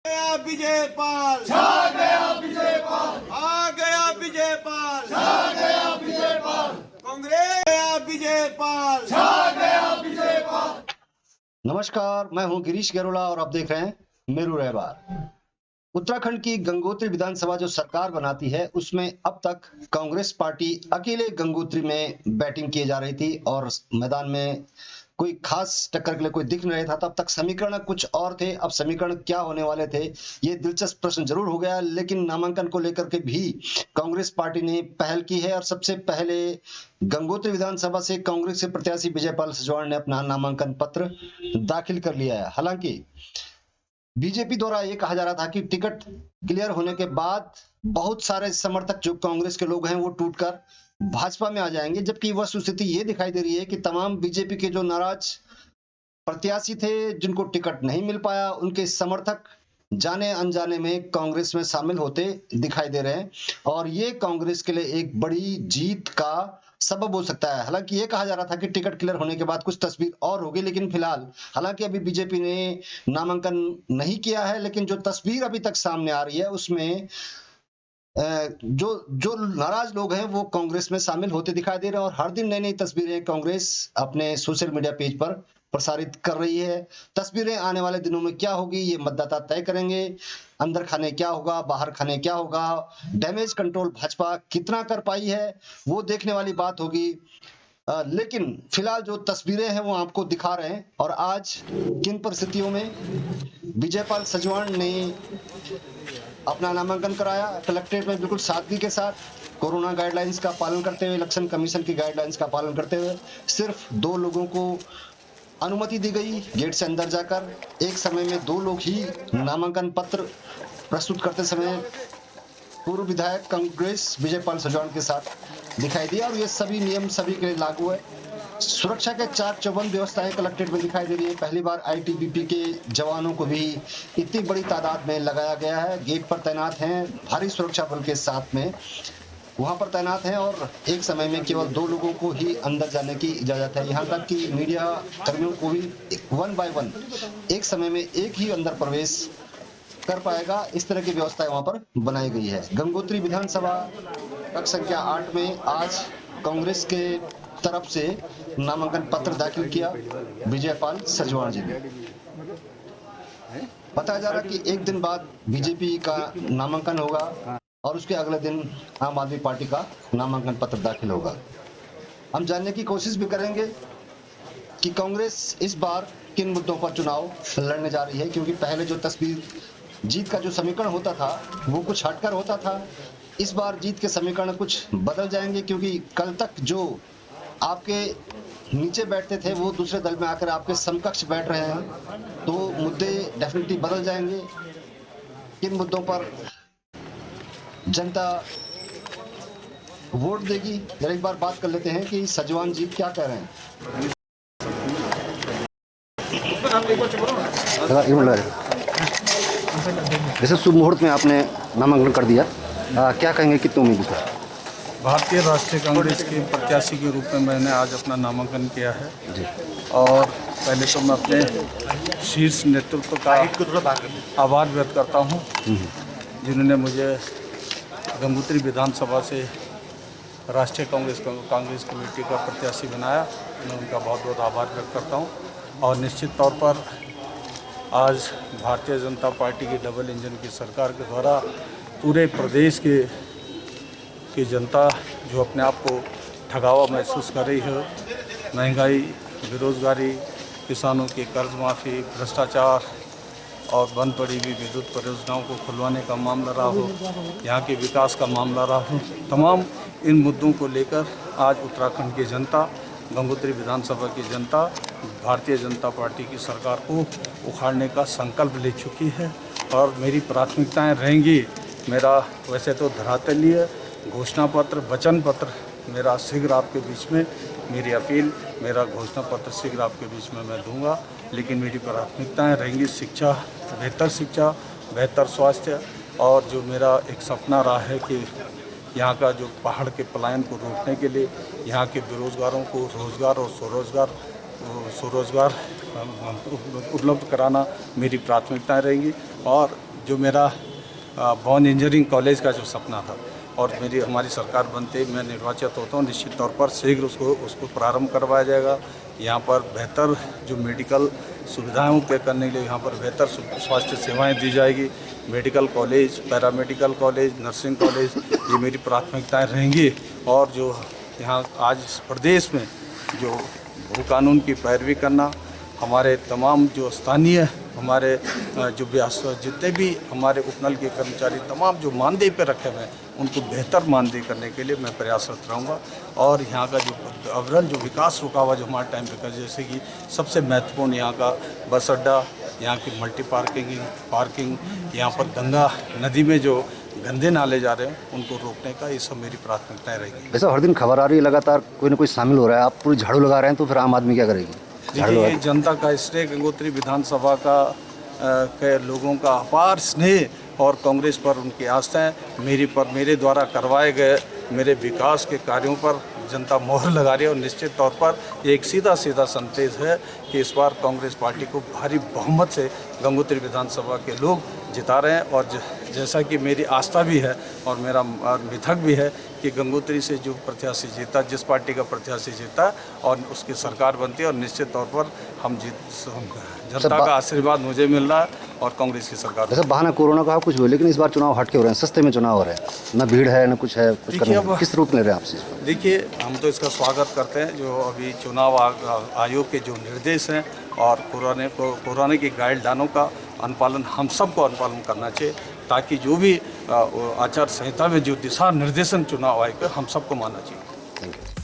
गया विजय पाल, छा गया विजय पाल, आ गया विजय पाल, छा गया विजय पाल, कांग्रेस गया विजय पाल, छा गया विजय पाल। नमस्कार, मैं हूं गिरीश गरोला और आप देख रहे हैं मेरू रहबर। उत्तराखंड की गंगोत्री विधानसभा जो सरकार बनाती है उसमें अब तक कांग्रेस पार्टी अकेले गंगोत्री में बैटिंग की जा रही थी और मैदान में कोई खास टक्कर के लिए कोई दिख नहीं रहा था। तब तक समीकरण कुछ और थे, अब समीकरण क्या होने वाले थे ये दिलचस्प प्रश्न जरूर हो गया। लेकिन नामांकन को लेकर के भी कांग्रेस पार्टी ने पहल की है और सबसे पहले गंगोत्री विधानसभा से कांग्रेस के प्रत्याशी विजय पाल सजवाण ने अपना नामांकन पत्र दाखिल कर लिया है। हालांकि बीजेपी द्वारा ये कहा जा रहा था कि टिकट क्लियर होने के बाद बहुत सारे समर्थक जो कांग्रेस के लोग हैं वो टूटकर भाजपा में आ जाएंगे, जबकि वस्तुस्थिति ये दिखाई दे रही है कि तमाम बीजेपी के जो नाराज प्रत्याशी थे जिनको टिकट नहीं मिल पाया उनके समर्थक जाने अनजाने में कांग्रेस में शामिल होते दिखाई दे रहे हैं और ये कांग्रेस के लिए एक बड़ी जीत का सबब हो सकता है। हालांकि ये कहा जा रहा था कि टिकट क्लियर होने के बाद कुछ तस्वीर और होगी, लेकिन फिलहाल हालांकि अभी बीजेपी ने नामांकन नहीं किया है, लेकिन जो तस्वीर अभी तक सामने आ रही है उसमें जो जो नाराज लोग हैं वो कांग्रेस में शामिल होते दिखाई दे रहे हैं और हर दिन नई नई तस्वीरें कांग्रेस अपने सोशल मीडिया पेज पर प्रसारित कर रही है। तस्वीरें आने वाले दिनों में क्या होगी ये मतदाता तय करेंगे। अंदर खाने क्या होगा, बाहर खाने क्या होगा, डैमेज कंट्रोल भाजपा कितना कर पाई है वो देखने वाली बात होगी। लेकिन फिलहाल जो तस्वीरें हैं वो आपको दिखा रहे हैं और आज किन परिस्थितियों में विजय पाल सजवाण ने अपना नामांकन कराया। कलेक्ट्रेट में बिल्कुल सादगी के साथ कोरोना गाइडलाइंस का पालन करते हुए, इलेक्शन कमीशन की गाइडलाइंस का पालन करते हुए सिर्फ 2 लोगों को अनुमति दी गई गेट से अंदर जाकर। एक समय में 2 लोग ही नामांकन पत्र प्रस्तुत करते समय पूर्व विधायक कांग्रेस विजय पाल सजवाण के साथ दिखाई दिया और ये सभी नियम सभी के लिए लागू है। सुरक्षा के चाक चौबंद व्यवस्थाएं कलेक्ट्रेट में दिखाई दे रही है। पहली बार आईटीबीपी के जवानों को भी इतनी बड़ी तादाद में लगाया गया है। गेट पर तैनात हैं, भारी सुरक्षा बल के साथ में वहां पर तैनात हैं और एक समय में केवल 2 लोगों को ही अंदर जाने की इजाजत है। यहाँ तक कि मीडिया कर्मियों को भी 1 बाय 1 एक समय में एक ही अंदर प्रवेश कर पाएगा। इस तरह की व्यवस्थाएं वहां पर बनाई गई है। गंगोत्री विधानसभा कक्ष संख्या 8 में आज कांग्रेस के तरफ से नामांकन पत्र दाखिल किया विजय पाल सजवाण जी ने। बताया जा रहा कि एक दिन बाद बीजेपी का नामांकन होगा और उसके अगले दिन आम आदमी पार्टी का नामांकन पत्र दाखिल होगा। हम जानने की कोशिश भी करेंगे कि कांग्रेस इस बार किन मुद्दों पर चुनाव लड़ने जा रही है, क्योंकि पहले जो तस्वीर जीत का जो समीकरण होता था वो कुछ हटकर होता था। इस बार जीत के समीकरण कुछ बदल जाएंगे, क्योंकि कल तक जो आपके नीचे बैठते थे वो दूसरे दल में आकर आपके समकक्ष बैठ रहे हैं, तो मुद्दे डेफिनेटली बदल जाएंगे। किन मुद्दों पर जनता वोट देगी जरा एक बार बात कर लेते हैं कि सजवान जी क्या कह रहे हैं। जैसे शुभ मुहूर्त में आपने नामांकन कर दिया, क्या कहेंगे, कितनी उम्मीद है? भारतीय राष्ट्रीय कांग्रेस के प्रत्याशी के रूप में मैंने आज अपना नामांकन किया है जी। और पहले तो मैं अपने शीर्ष नेतृत्व का आभार व्यक्त करता हूं जिन्होंने मुझे गंगोत्री विधानसभा से राष्ट्रीय कांग्रेस कमेटी का प्रत्याशी बनाया। मैं उनका बहुत बहुत आभार व्यक्त करता हूं और निश्चित तौर पर आज भारतीय जनता पार्टी की डबल इंजन की सरकार के द्वारा पूरे प्रदेश की जनता जो अपने आप को ठगा हुआ महसूस कर रही है, महंगाई, बेरोजगारी, किसानों की कर्ज माफ़ी, भ्रष्टाचार और बंद पड़ी हुई विद्युत परियोजनाओं को खुलवाने का मामला रहा हो, यहाँ के विकास का मामला रहा हो, तमाम इन मुद्दों को लेकर आज उत्तराखंड की जनता, गंगोत्री विधानसभा की जनता भारतीय जनता पार्टी की सरकार को उखाड़ने का संकल्प ले चुकी है और मेरी प्राथमिकताएं रहेंगी। मेरा वैसे तो धरातलीय घोषणा पत्र, वचन पत्र मेरा शीघ्र आपके बीच में, मेरी अपील, मेरा घोषणा पत्र शीघ्र आपके बीच में मैं दूंगा, लेकिन मेरी प्राथमिकताएं रहेंगी शिक्षा, बेहतर स्वास्थ्य और जो मेरा एक सपना रहा है कि यहाँ का जो पहाड़ के पलायन को रोकने के लिए यहाँ के बेरोजगारों को रोजगार और स्वरोजगार उपलब्ध कराना मेरी प्राथमिकताएं रहेंगी और जो मेरा बॉर्न इंजीनियरिंग कॉलेज का जो सपना था और हमारी सरकार बनते ही मैं निर्वाचित होता हूँ, निश्चित तौर पर शीघ्र उसको प्रारंभ करवाया जाएगा। यहाँ पर बेहतर जो मेडिकल सुविधाओं के करने के लिए यहाँ पर बेहतर स्वास्थ्य सेवाएं दी जाएगी। Medical college, paramedical college, nursing college, ये मेरी प्राथमिकताएं रहेंगी। और जो यहाँ आज प्रदेश में जो भू कानून की पैरवी करना, हमारे तमाम जो स्थानीय हमारे जो जितने भी हमारे उपनल के कर्मचारी तमाम जो मानदेय पे रखे हुए हैं उनको बेहतर मानदेय करने के लिए मैं प्रयासरत रहूँगा। और यहाँ का जो अविरल जो विकास रुका हुआ जो हमारे टाइम पे कर, जैसे कि सबसे महत्वपूर्ण यहाँ का बस अड्डा, यहाँ की मल्टी पार्किंग, यहाँ पर गंगा नदी में जो गंदे नाले जा रहे हैं उनको रोकने का, ये सब मेरी प्राथमिकताएँ रहेगी। वैसे हर दिन खबर आ रही है लगातार कोई ना कोई शामिल हो रहा है, आप पूरी झाड़ू लगा रहे हैं, तो फिर आम आदमी क्या करेगी? देखिए, ये जनता का स्नेह, गंगोत्री विधानसभा का के लोगों का अपार स्नेह और कांग्रेस पर उनकी आस्थाएं, मेरे द्वारा करवाए गए मेरे विकास के कार्यों पर जनता मोहर लगा रही है। और निश्चित तौर पर एक सीधा संदेश है कि इस बार कांग्रेस पार्टी को भारी बहुमत से गंगोत्री विधानसभा के लोग जिता रहे हैं। और जैसा कि मेरी आस्था भी है और मेरा मिथक भी है कि गंगोत्री से जो प्रत्याशी जीता, जिस पार्टी का प्रत्याशी जीता और उसकी सरकार बनती है, और निश्चित तौर पर जनता का आशीर्वाद मुझे मिल रहा है और कांग्रेस की सरकार। वैसे बहाना कोरोना का कुछ हुआ, लेकिन इस बार चुनाव हट के हो रहे हैं, सस्ते में चुनाव हो रहे हैं, ना भीड़ है ना कुछ है, कुछ करने किस रूप ले रहे हैं आपसे? देखिए, हम तो इसका स्वागत करते हैं जो अभी चुनाव आयोग के जो निर्देश हैं और कोरोना की गाइडलाइनों का अनुपालन हम सबको अनुपालन करना चाहिए, ताकि जो भी आचार संहिता में जो दिशा निर्देशन चुनाव आयोग हम सबको मानना चाहिए। Thank you.